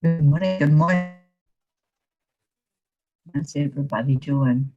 Good morning. Good morning. How's everybody doing?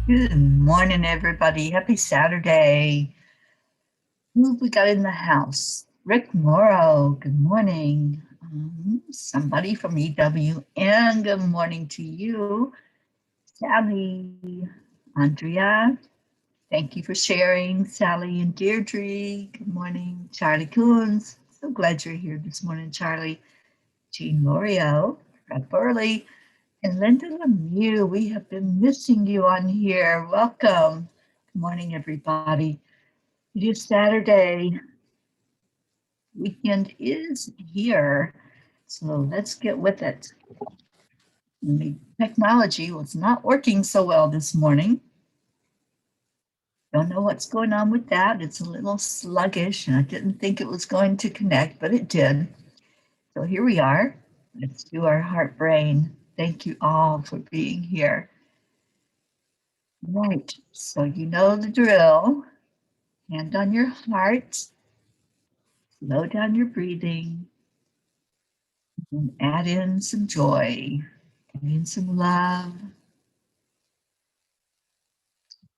Good morning, everybody. Happy Saturday. Who we got in the house? Rick Morrow. Good morning. Somebody from EWN. Good morning to you. Sally, Andrea. Thank you for sharing. Sally and Deirdre. Good morning. Charlie Coons. So glad you're here this morning, Charlie. Jean L'Oreal. Fred Burley. And Linda Lemieux, we have been missing you on here. Welcome. Good morning, everybody. It is Saturday. Weekend is here. So let's get with it. The technology was not working so well this morning. Don't know what's going on with that. It's a little sluggish, and I didn't think it was going to connect, but it did. So here we are. Let's do our heart brain. Thank you all for being here. Right, so you know the drill. Hand on your heart, slow down your breathing, and add in some joy, add in some love.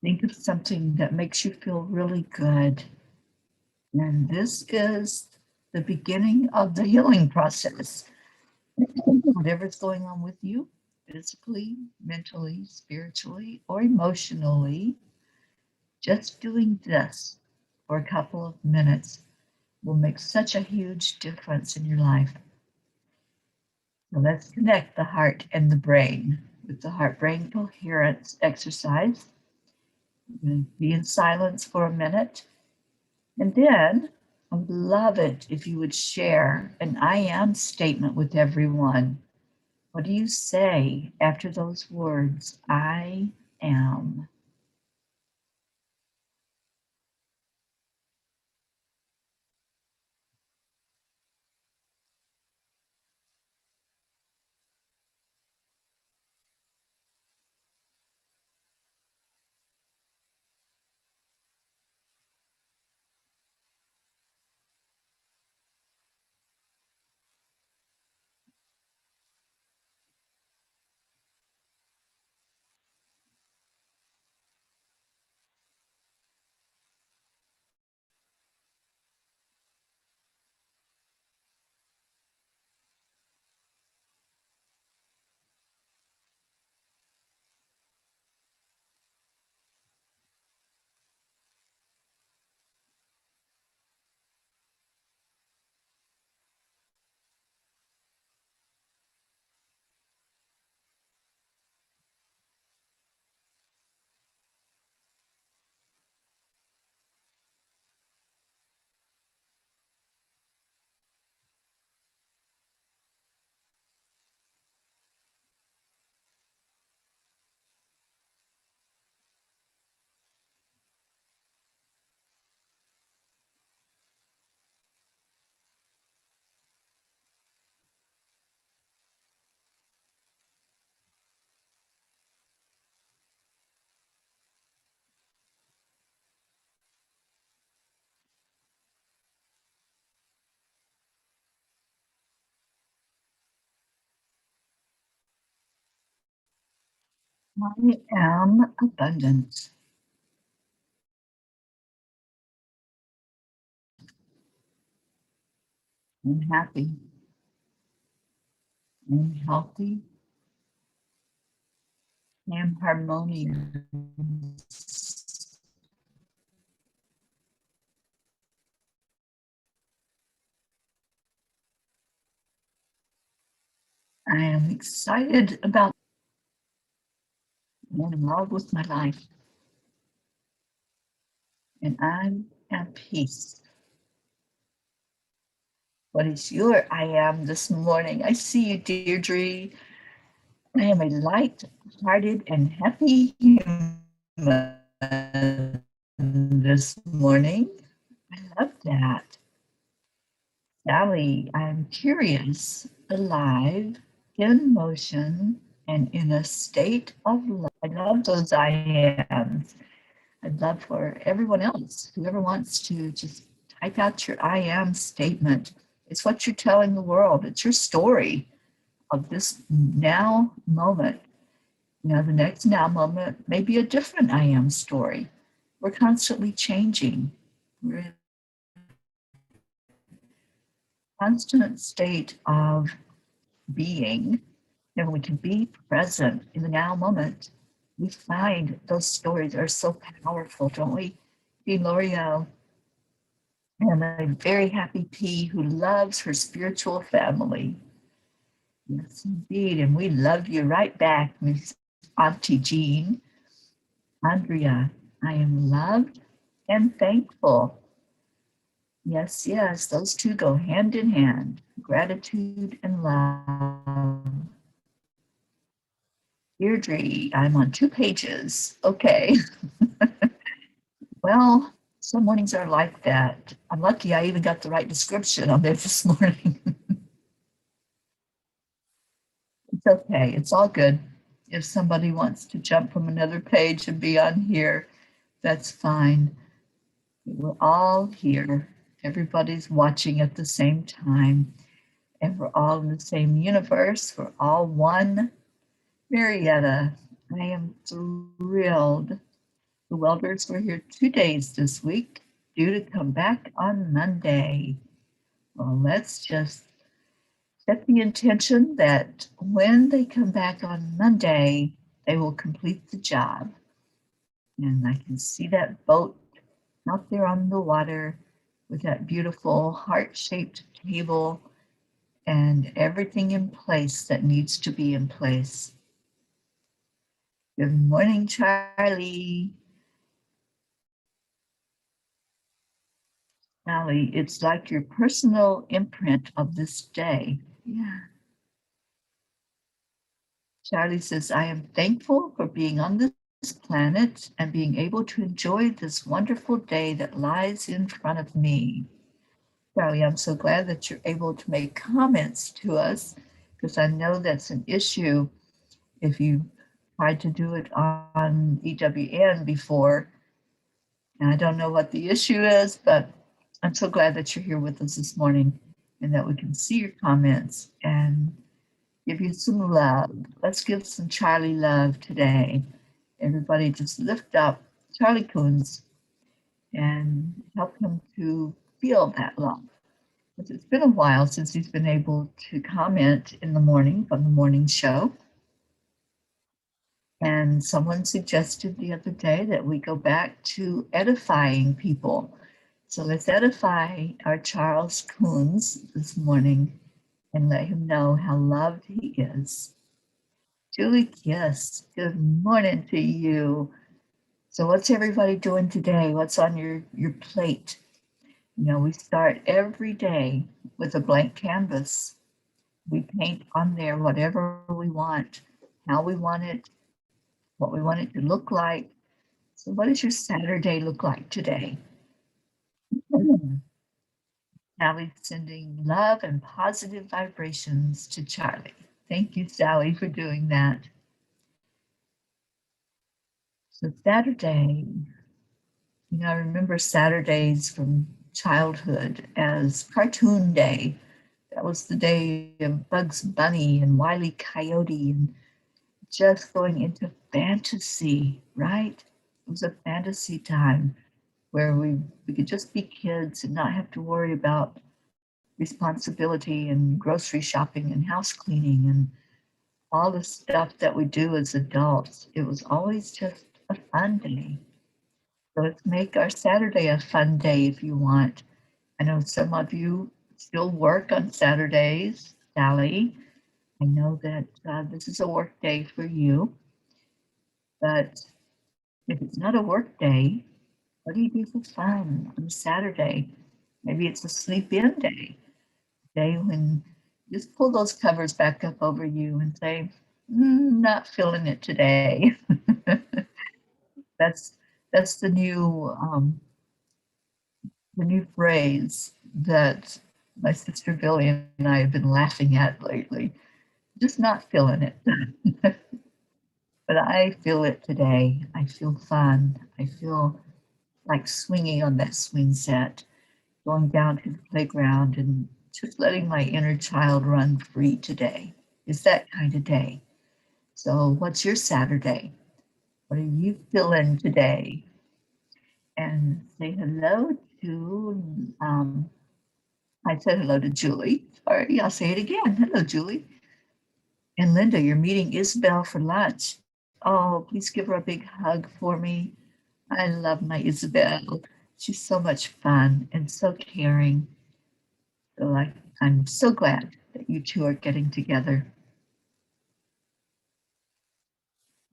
Think of something that makes you feel really good. And this is the beginning of the healing process. Whatever's going on with you, physically, mentally, spiritually, or emotionally, just doing this for a couple of minutes will make such a huge difference in your life. So let's connect the heart and the brain with the heart-brain coherence exercise. Be in silence for a minute. And then I would love it if you would share an I am statement with everyone. What do you say after those words? I am. I am abundant and happy and healthy and harmonious. I am excited about and in love with my life, and I'm at peace. What is your I am this morning? I see you, Deirdre. I am a light-hearted and happy human this morning. I love that. Sally, I'm curious, alive, in motion, and in a state of love. I love those I ams. I'd love for everyone else, whoever wants to just type out your I am statement. It's what you're telling the world. It's your story of this now moment. You know, the next now moment may be a different I am story. We're constantly changing. We're in a constant state of being. And we can be present in the now moment. We find those stories are so powerful, don't we? Dean L'Oreal, and a very happy P who loves her spiritual family. Yes, indeed. And we love you right back, Miss Auntie Jean. Andrea, I am loved and thankful. Yes, yes, those two go hand in hand, gratitude and love. Deirdre, I'm on 2 pages. Okay. Well, some mornings are like that. I'm lucky I even got the right description on there this morning. It's okay. It's all good. If somebody wants to jump from another page and be on here, that's fine. We're all here. Everybody's watching at the same time, and we're all in the same universe. We're all one. Marietta, I am thrilled. The Welders were here 2 days this week, due to come back on Monday. Well, let's just set the intention that when they come back on Monday, they will complete the job. And I can see that boat out there on the water with that beautiful heart-shaped table and everything in place that needs to be in place. Good morning, Charlie. Charlie, it's like your personal imprint of this day. Yeah. Charlie says, I am thankful for being on this planet and being able to enjoy this wonderful day that lies in front of me. Charlie, I'm so glad that you're able to make comments to us because I know that's an issue if you tried to do it on EWN before. And I don't know what the issue is, but I'm so glad that you're here with us this morning and that we can see your comments and give you some love. Let's give some Charlie love today. Everybody just lift up Charlie Coons and help him to feel that love. Because it's been a while since he's been able to comment in the morning on the morning show. And someone suggested the other day that we go back to edifying people. So let's edify our Charles Coons this morning and let him know how loved he is. Julie Kiss, good morning to you. So what's everybody doing today? What's on your plate? You know, we start every day with a blank canvas. We paint on there whatever we want, how we want it, what we want it to look like. So what does your Saturday look like today? Sally's sending love and positive vibrations to Charlie. Thank you, Sally, for doing that. So Saturday, you know, I remember Saturdays from childhood as Cartoon Day. That was the day of Bugs Bunny and Wile E. Coyote and just going into fantasy, right? It was a fantasy time where we could just be kids and not have to worry about responsibility and grocery shopping and house cleaning and all the stuff that we do as adults. It was always just a fun day. So let's make our Saturday a fun day if you want. I know some of you still work on Saturdays, Sally. I know that this is a work day for you, but if it's not a work day, what do you do for fun on a Saturday? Maybe it's a sleep in day when you just pull those covers back up over you and say, not feeling it today. that's that's the new phrase that my sister Billy and I have been laughing at lately. Just not feeling it. But I feel it today. I feel fun. I feel like swinging on that swing set, going down to the playground and just letting my inner child run free today. It's that kind of day. So, what's your Saturday? What are you feeling today? And say hello to, I said hello to Julie. Sorry, I'll say it again. Hello, Julie. And Linda, you're meeting Isabel for lunch. Oh, please give her a big hug for me. I love my Isabel. She's so much fun and so caring. So I'm so glad that you two are getting together.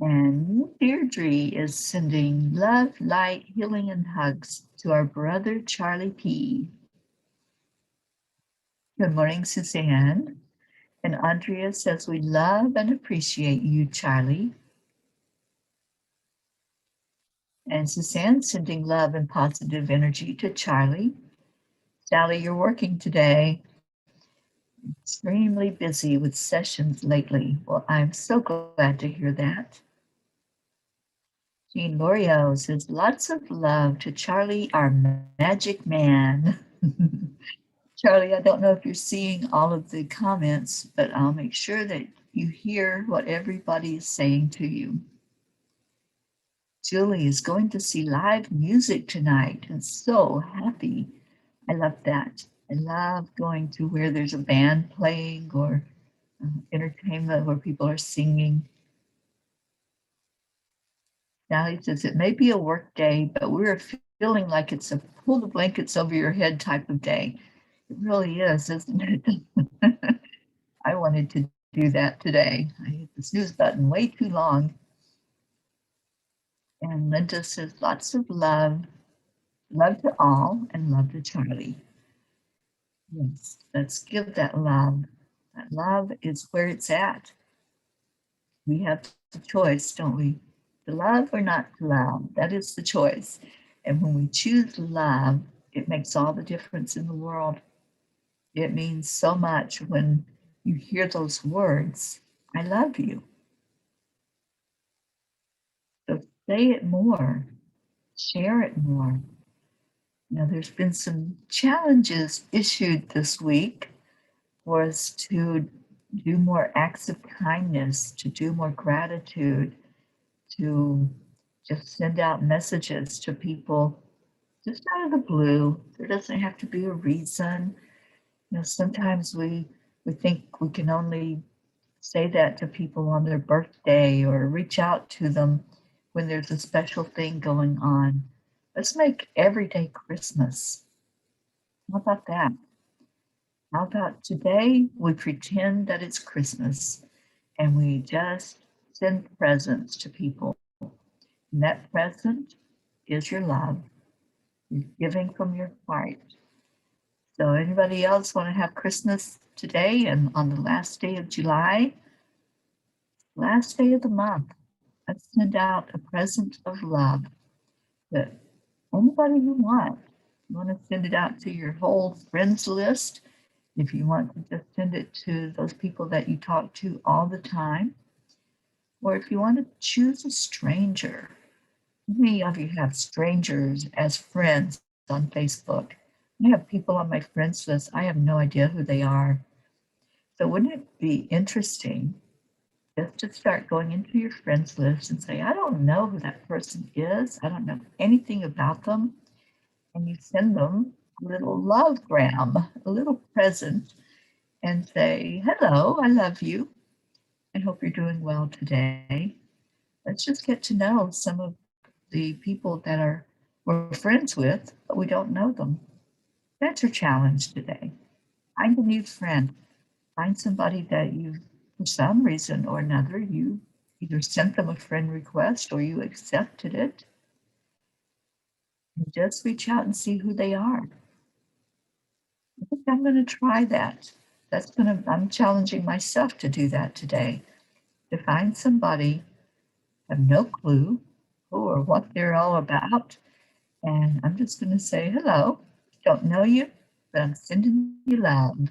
And Deirdre is sending love, light, healing, and hugs to our brother Charlie P. Good morning, Suzanne. And Andrea says, we love and appreciate you, Charlie. And Suzanne sending love and positive energy to Charlie. Sally, you're working today. Extremely busy with sessions lately. Well, I'm so glad to hear that. Jean Lorio says, lots of love to Charlie, our magic man. Charlie, I don't know if you're seeing all of the comments, but I'll make sure that you hear what everybody is saying to you. Julie is going to see live music tonight and so happy. I love that. I love going to where there's a band playing or entertainment where people are singing. Sally says it may be a work day, but we're feeling like it's a pull the blankets over your head type of day. It really is, isn't it? I wanted to do that today. I hit the snooze button way too long. And Linda says lots of love, love to all, and love to Charlie. Yes, let's give that love. That love is where it's at. We have the choice, don't we? To love or not to love. That is the choice. And when we choose love, it makes all the difference in the world. It means so much when you hear those words, I love you. So say it more, share it more. Now, there's been some challenges issued this week for us to do more acts of kindness, to do more gratitude, to just send out messages to people just out of the blue. There doesn't have to be a reason. You know, sometimes we think we can only say that to people on their birthday or reach out to them when there's a special thing going on. Let's make every day Christmas. How about that? How about today we pretend that it's Christmas and we just send presents to people? And that present is your love. You're giving from your heart. So anybody else want to have Christmas today and on the last day of July? Last day of the month, let's send out a present of love to anybody you want. You want to send it out to your whole friends list. If you want to just send it to those people that you talk to all the time, or if you want to choose a stranger. Many of you have strangers as friends on Facebook. I have people on my friends list. I have no idea who they are. So wouldn't it be interesting just to start going into your friends list and say, I don't know who that person is. I don't know anything about them. And you send them a little lovegram, a little present, and say, hello, I love you. I hope you're doing well today. Let's just get to know some of the people that we're friends with, but we don't know them. That's your challenge today. Find a new friend. Find somebody that you, for some reason or another, you either sent them a friend request or you accepted it. And just reach out and see who they are. I think I'm going to try that. I'm challenging myself to do that today. To find somebody, have no clue who or what they're all about. And I'm just going to say hello. Don't know you, but I'm sending you love. And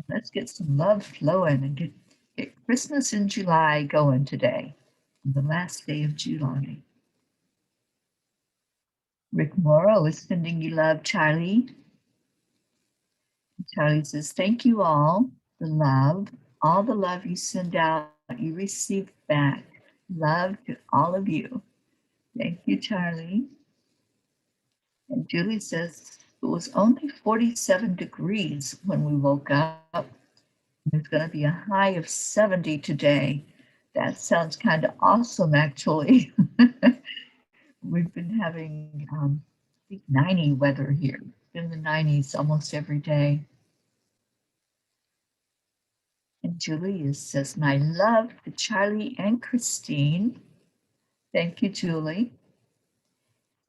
let's get some love flowing and get Christmas in July going today, the last day of July. Rick Morrow is sending you love, Charlie. Charlie says, thank you all the love you send out, you receive back. Love to all of you. Thank you, Charlie. And Julie says, it was only 47 degrees when we woke up. There's going to be a high of 70 today. That sounds kind of awesome, actually. We've been having, I think, 90 weather here. In the 90s almost every day. And Julie says, my love to Charlie and Christine. Thank you, Julie.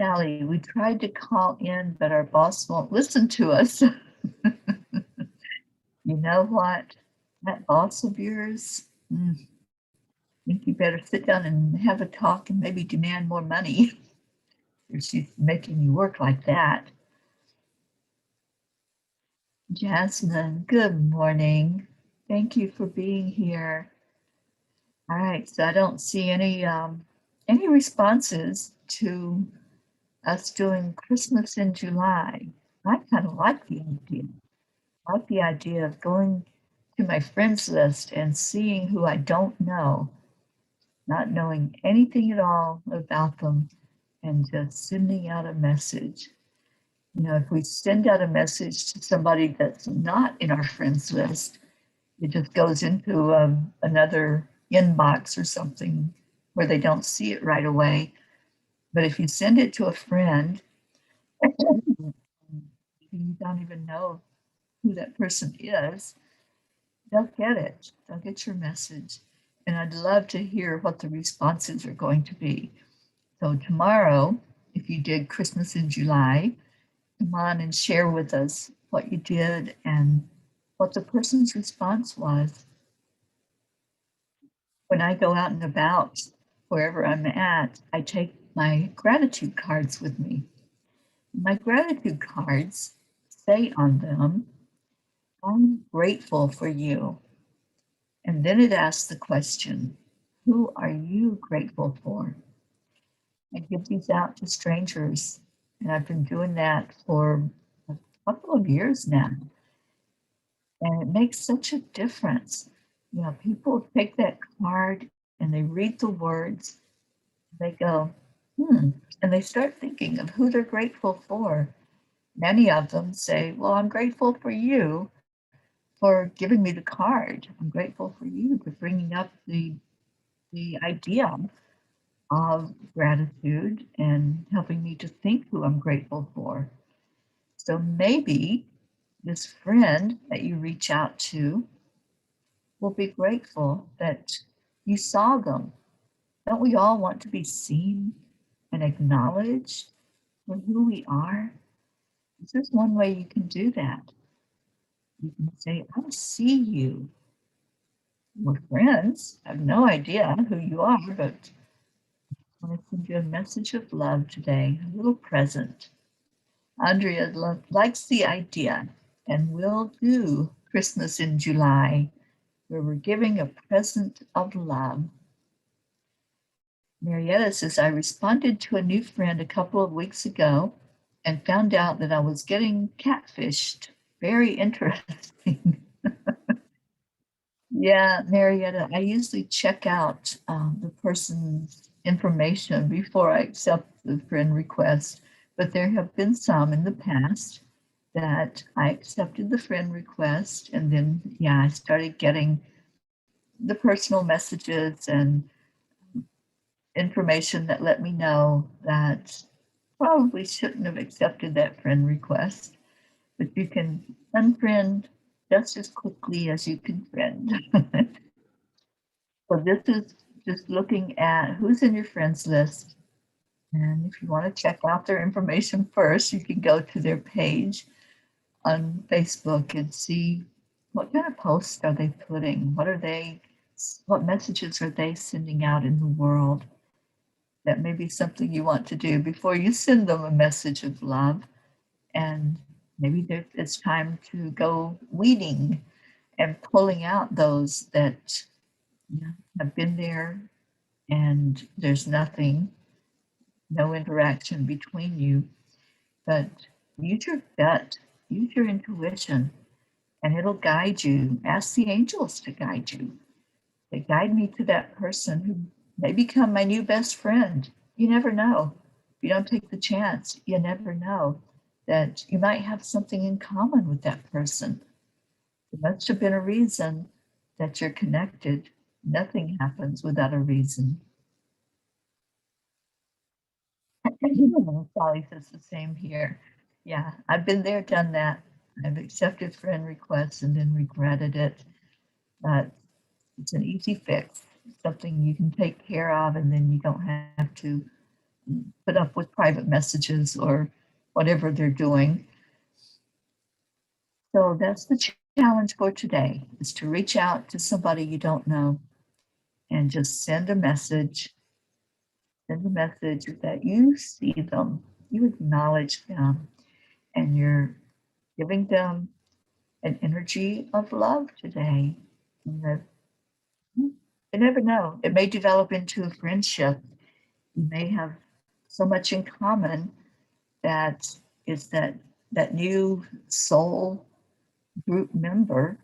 Sally, we tried to call in, but our boss won't listen to us. You know what? That boss of yours, I think you better sit down and have a talk and maybe demand more money if she's making you work like that. Jasmine, good morning. Thank you for being here. All right, so I don't see any responses to us doing Christmas in July. I kind of like the idea. I like the idea of going to my friends list and seeing who I don't know, not knowing anything at all about them, and just sending out a message. You know, if we send out a message to somebody that's not in our friends list, it just goes into another inbox or something where they don't see it right away. But if you send it to a friend, you don't even know who that person is, they'll get it. They'll get your message. And I'd love to hear what the responses are going to be. So tomorrow, if you did Christmas in July, come on and share with us what you did and what the person's response was. When I go out and about, wherever I'm at, I take my gratitude cards with me. My gratitude cards say on them, I'm grateful for you. And then it asks the question, who are you grateful for? I give these out to strangers, and I've been doing that for a couple of years now. And it makes such a difference. You know, people take that card and they read the words, they go, and they start thinking of who they're grateful for. Many of them say, well, I'm grateful for you for giving me the card. I'm grateful for you for bringing up the idea of gratitude and helping me to think who I'm grateful for. So maybe this friend that you reach out to will be grateful that you saw them. Don't we all want to be seen and acknowledged for who we are? This is one way you can do that. You can say, I see you. We're friends. I have no idea who you are, but I want to send you a message of love today, a little present. Andrea likes the idea, and we'll do Christmas in July, where we're giving a present of love. Marietta says, I responded to a new friend a couple of weeks ago and found out that I was getting catfished. Very interesting. Yeah, Marietta, I usually check out the person's information before I accept the friend request, but there have been some in the past that I accepted the friend request and then, yeah, I started getting the personal messages and information that let me know that probably shouldn't have accepted that friend request, but you can unfriend just as quickly as you can friend. So this is just looking at who's in your friends list. And if you want to check out their information first, you can go to their page on Facebook and see what kind of posts are they putting? What messages are they sending out in the world? That may be something you want to do before you send them a message of love. And maybe it's time to go weeding and pulling out those that have been there and there's no interaction between you. But use your gut, use your intuition, and it'll guide you. Ask the angels to guide you. They guide me to that person who may become my new best friend. You never know. If you don't take the chance, you never know that you might have something in common with that person. There must have been a reason that you're connected. Nothing happens without a reason. Sally says the same here. Yeah, I've been there, done that. I've accepted friend requests and then regretted it. But it's an easy fix, something you can take care of, and then you don't have to put up with private messages or whatever they're doing. So that's the challenge for today is to reach out to somebody you don't know and just send a message that you see them, you acknowledge them, and you're giving them an energy of love today. And that you never know, it may develop into a friendship. You may have so much in common that is that new soul group member.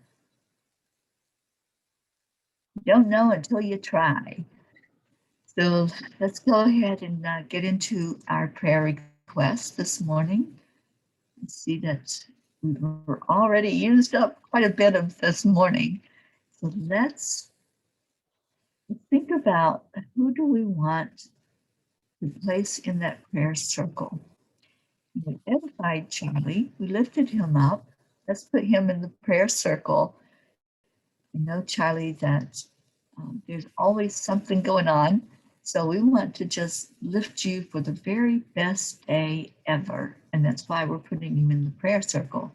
You don't know until you try. So let's go ahead and get into our prayer request this morning. See that we were already used up quite a bit of this morning. So let's think about, who do we want to place in that prayer circle. We edified Charlie, we lifted him up. Let's put him in the prayer circle. You know, Charlie, that there's always something going on. So we want to just lift you for the very best day ever. And that's why we're putting you in the prayer circle,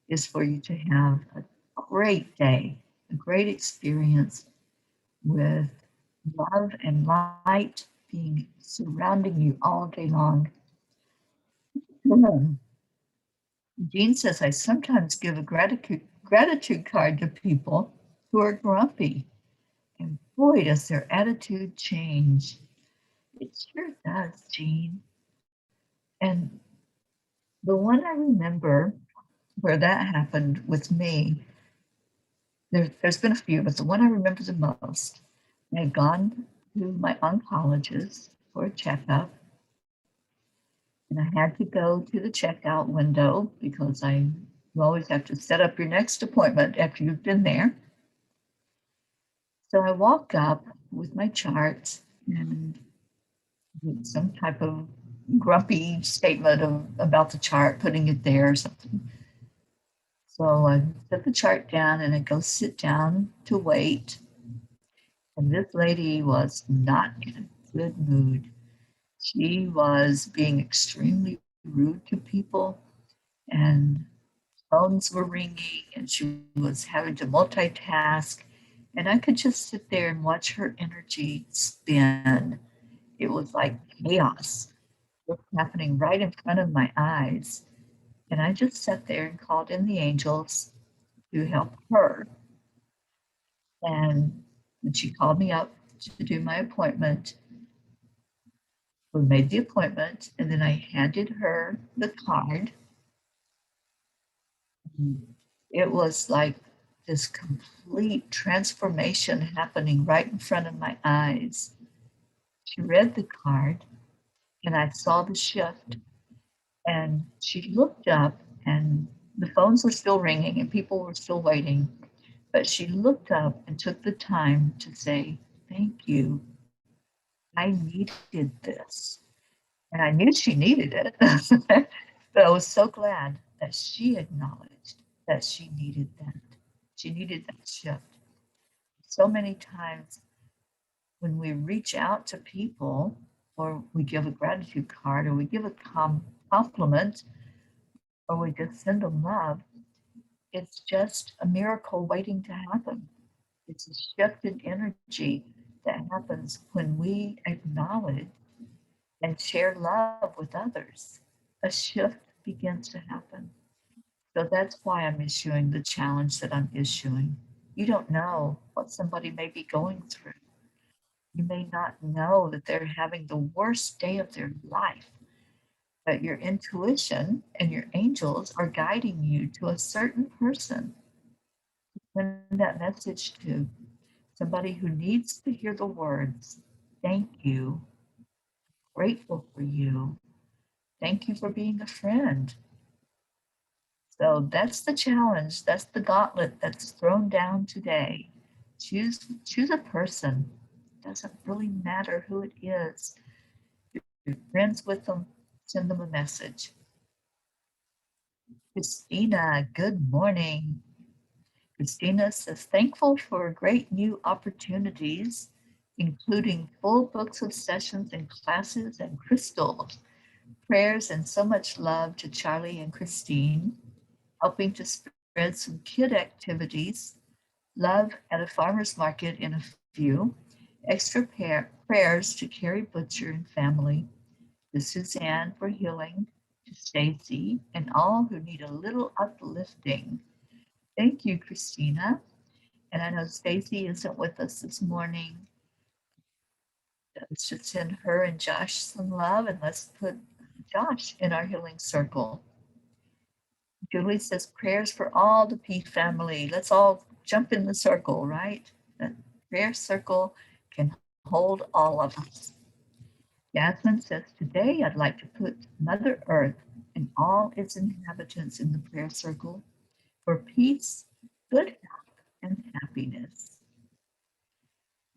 is for you to have a great day, a great experience with love and light being surrounding you all day long. Jean says, I sometimes give a gratitude card to people who are grumpy. And boy, does their attitude change. It sure does, Jean. And the one I remember where that happened with me, there's been a few, but the one I remember the most, I had gone to my oncologist for a checkup, and I had to go to the checkout window because you always have to set up your next appointment after you've been there. So I walk up with my charts and some type of grumpy statement about the chart, putting it there or something. So I set the chart down and I go sit down to wait. And this lady was not in a good mood. She was being extremely rude to people, and phones were ringing, and she was having to multitask. And I could just sit there and watch her energy spin. It was like chaos was happening right in front of my eyes. And I just sat there and called in the angels to help her. And when she called me up to do my appointment, we made the appointment, and then I handed her the card. It was like this complete transformation happening right in front of my eyes. She read the card, and I saw the shift, and she looked up, and the phones were still ringing, and people were still waiting. But she looked up and took the time to say, thank you. I needed this. And I knew she needed it. But I was so glad that she acknowledged that she needed that. She needed that shift. So many times when we reach out to people, or we give a gratitude card, or we give a compliment, or we just send them love, it's just a miracle waiting to happen. It's a shift in energy that happens when we acknowledge and share love with others. A shift begins to happen. So that's why I'm issuing the challenge that I'm issuing. You don't know what somebody may be going through. You may not know that they're having the worst day of their life, but your intuition and your angels are guiding you to a certain person. Send that message to somebody who needs to hear the words, thank you, grateful for you, thank you for being a friend. So that's the challenge. That's the gauntlet that's thrown down today. Choose a person. It doesn't really matter who it is. You're friends with them, send them a message. Christina, good morning. Christina says, thankful for great new opportunities, including full books of sessions and classes and crystals. Prayers and so much love to Charlie and Christine, helping to spread read some kid activities, love at a farmer's market in a few, extra prayers to Carrie Butcher and family, to Suzanne for healing, to Stacy, and all who need a little uplifting. Thank you, Christina. And I know Stacy isn't with us this morning. Let's just send her and Josh some love, and let's put Josh in our healing circle. Julie says prayers for all the P family. Let's all jump in the circle, right? That prayer circle can hold all of us. Jasmine says, today I'd like to put Mother Earth and all its inhabitants in the prayer circle for peace, good health, and happiness.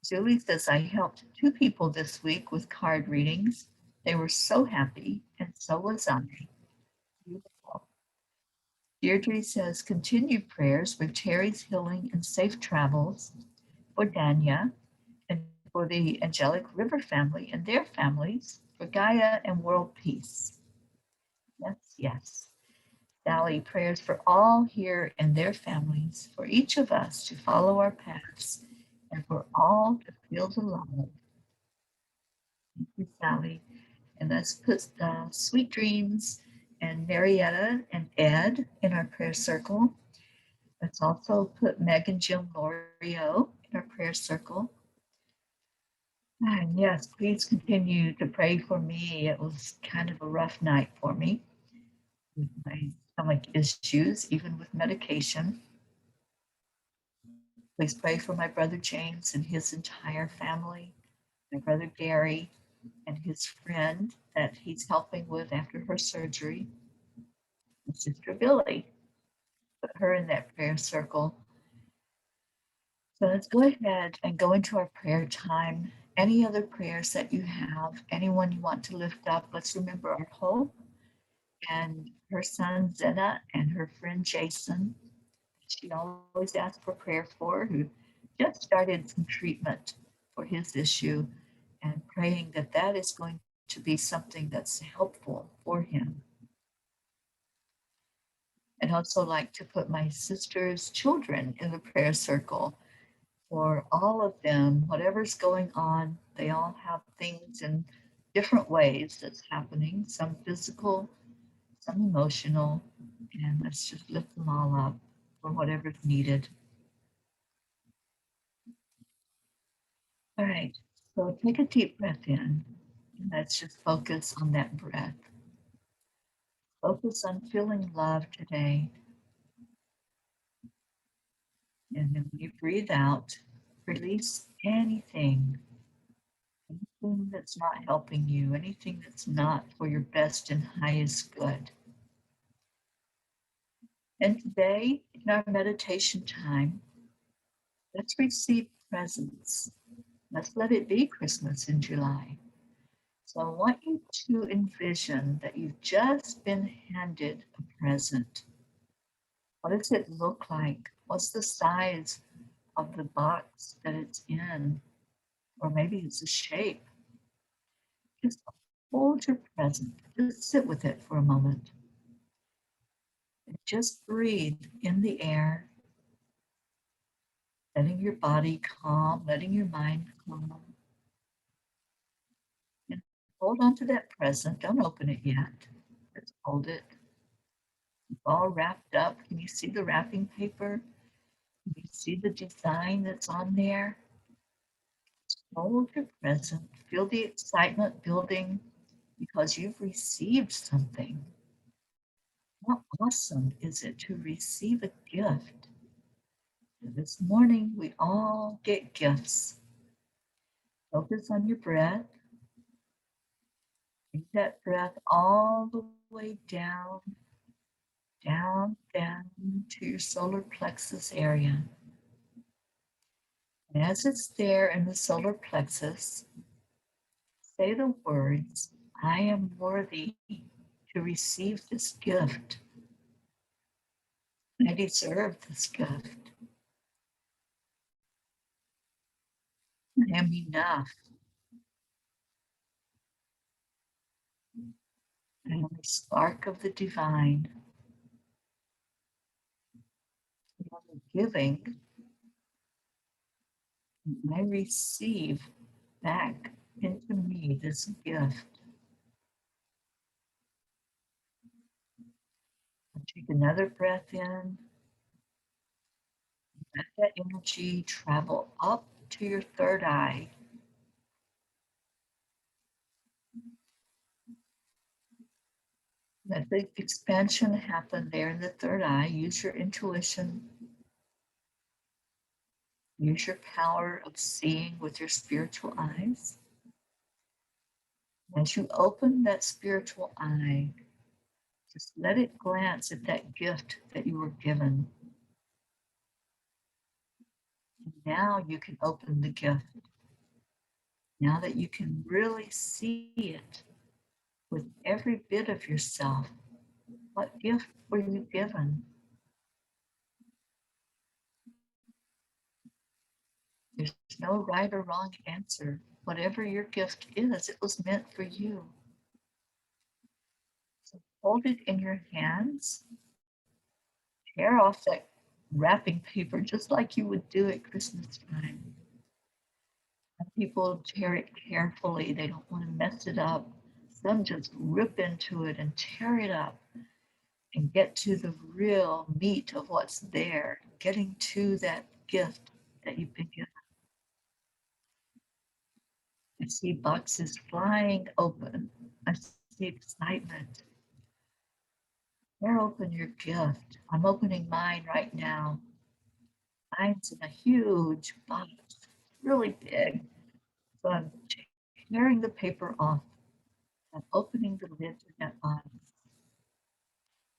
Julie says, I helped 2 people this week with card readings. They were so happy, and so was I. Beautiful. Deirdre says, continued prayers for Teri's healing and safe travels, for Danya, and for the Angelic River family and their families, for Gaia and world peace. Yes, yes. Sally, prayers for all here and their families, for each of us to follow our paths, and for all to feel the love. Thank you, Sally. And let's put Sweet Dreams and Marietta and Ed in our prayer circle. Let's also put Meg and Jim Lorio in our prayer circle. And yes, please continue to pray for me. It was kind of a rough night for me with my stomach issues, even with medication. Please pray for my brother James and his entire family, my brother Gary and his friend that he's helping with after her surgery, and Sister Billy. Put her in that prayer circle. So let's go ahead and go into our prayer time. Any other prayers that you have, anyone you want to lift up, let's remember our Hope and her son Zena and her friend Jason. She always asks for prayer for, who just started some treatment for his issue, and praying that that is going to be something that's helpful for him. I'd also like to put my sister's children in the prayer circle. For all of them, whatever's going on, they all have things in different ways that's happening, some physical, some emotional, and let's just lift them all up for whatever's needed. All right, so take a deep breath in, and let's just focus on that breath. Focus on feeling love today. And then when you breathe out, release anything that's not helping you, anything that's not for your best and highest good. And today, in our meditation time, let's receive presents. Let's let it be Christmas in July. So I want you to envision that you've just been handed a present. What does it look like? What's the size of the box that it's in? Or maybe it's a shape. Just hold your present. Just sit with it for a moment. And just breathe in the air, letting your body calm, letting your mind calm. And hold on to that present. Don't open it yet. Just hold it. It's all wrapped up. Can you see the wrapping paper? Can you see the design that's on there? Hold your present. Feel the excitement building because you've received something. How awesome is it to receive a gift? This morning, we all get gifts. Focus on your breath. Take that breath all the way down to your solar plexus area. And as it's there in the solar plexus, say the words, I am worthy to receive this gift. I deserve this gift. I am enough. I am a spark of the divine. giving, I receive back into me this gift. Take another breath in. Let that energy travel up to your third eye. Let the expansion happen there in the third eye. Use your intuition. Use your power of seeing with your spiritual eyes. As you open that spiritual eye, just let it glance at that gift that you were given. And now you can open the gift. Now that you can really see it with every bit of yourself, what gift were you given? There's no right or wrong answer. Whatever your gift is, it was meant for you. So hold it in your hands, tear off that wrapping paper just like you would do at Christmas time. And people tear it carefully, they don't want to mess it up. Some just rip into it and tear it up and get to the real meat of what's there, getting to that gift that you've been given. I see boxes flying open. I see excitement. Tear open your gift. I'm opening mine right now. Mine's in a huge box, really big. So I'm tearing the paper off. I'm opening the lid to that box.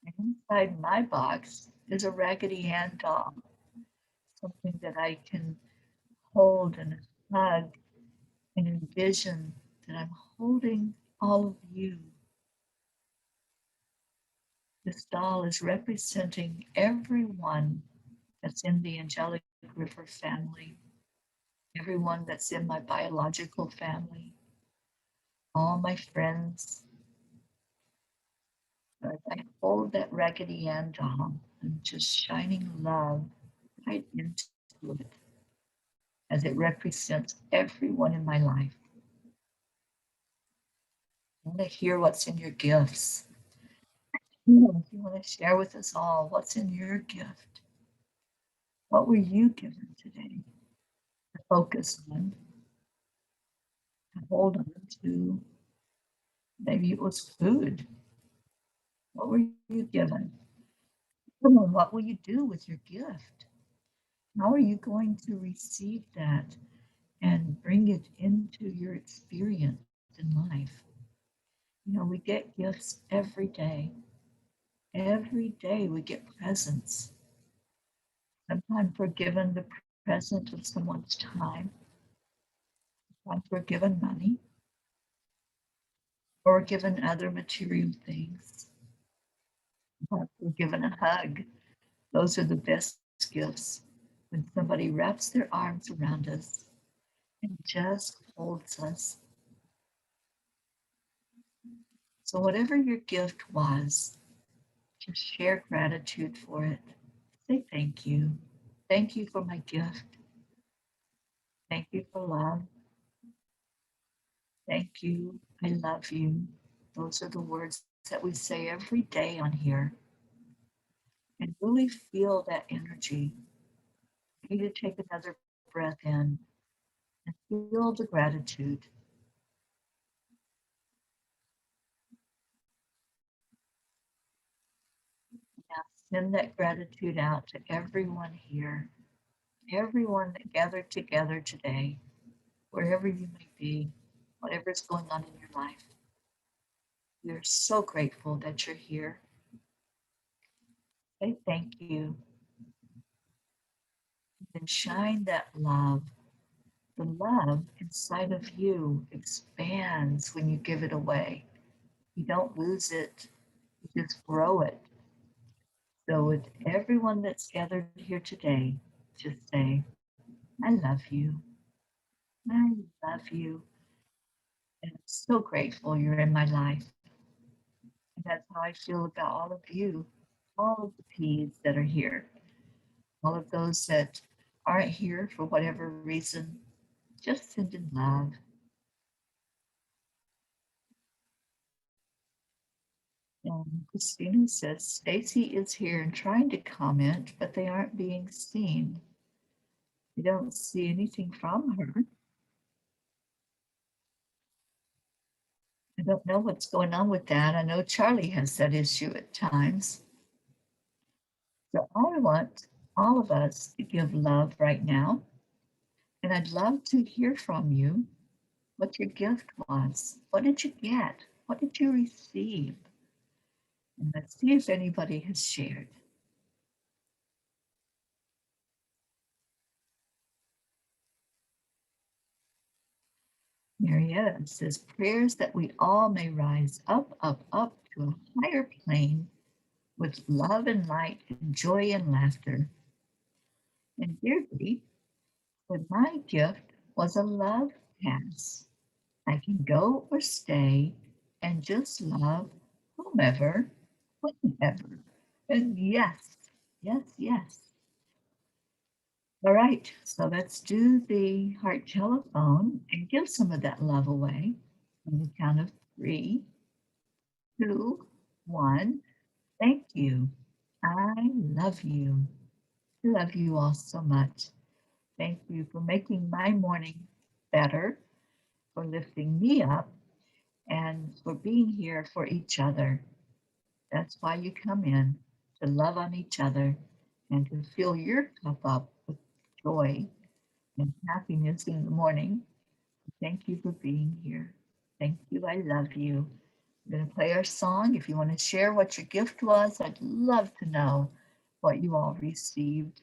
And inside my box is a Raggedy Ann doll, something that I can hold and hug and envision that I'm holding all of you. This doll is representing everyone that's in the Angelic River family, everyone that's in my biological family, all my friends. As I hold that Raggedy Ann doll, I'm just shining love right into it as it represents everyone in my life. I want to hear what's in your gifts. If you want to share with us all what's in your gift, what were you given today to focus on, to hold on to? Maybe it was food. What were you given? What will you do with your gift? How are you going to receive that and bring it into your experience in life? You know, we get gifts every day. Every day we get presents. Sometimes we're given the present of someone's time. Sometimes we're given money or given other material things. Sometimes we're given a hug. Those are the best gifts. When somebody wraps their arms around us and just holds us. So whatever your gift was, just share gratitude for it. Say thank you. Thank you for my gift. Thank you for love. Thank you. I love you. Those are the words that we say every day on here. And really feel that energy. You need to take another breath in and feel the gratitude. Now send that gratitude out to everyone here, everyone that gathered together today, wherever you may be, whatever is going on in your life. We're so grateful that you're here. Say thank you. And shine that love. The love inside of you expands when you give it away. You don't lose it, you just grow it. So with everyone that's gathered here today, just say, I love you. I love you. And I'm so grateful you're in my life. And that's how I feel about all of you, all of the P's that are here. All of those that aren't here for whatever reason, just send in love. And Christina says Stacy is here and trying to comment, but they aren't being seen. We don't see anything from her. I don't know what's going on with that. I know Charlie has that issue at times. So I want all of us to give love right now. And I'd love to hear from you what your gift was. What did you get? What did you receive? And let's see if anybody has shared. Marietta says, prayers that we all may rise up, up, up to a higher plane with love and light and joy and laughter. And Deirdre said, my gift was a love pass. I can go or stay and just love whomever, whenever. And yes, yes, yes. All right, so let's do the heart telephone and give some of that love away on the count of 3, 2, 1. Thank you. I love you. I love you all so much. Thank you for making my morning better, for lifting me up, and for being here for each other. That's why you come in, to love on each other and to fill your cup up with joy and happiness in the morning. Thank you for being here. Thank you. I love you. I'm going to play our song. If you want to share what your gift was, I'd love to know what you all received.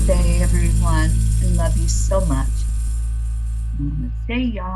Day, everyone. I love you so much. Stay young.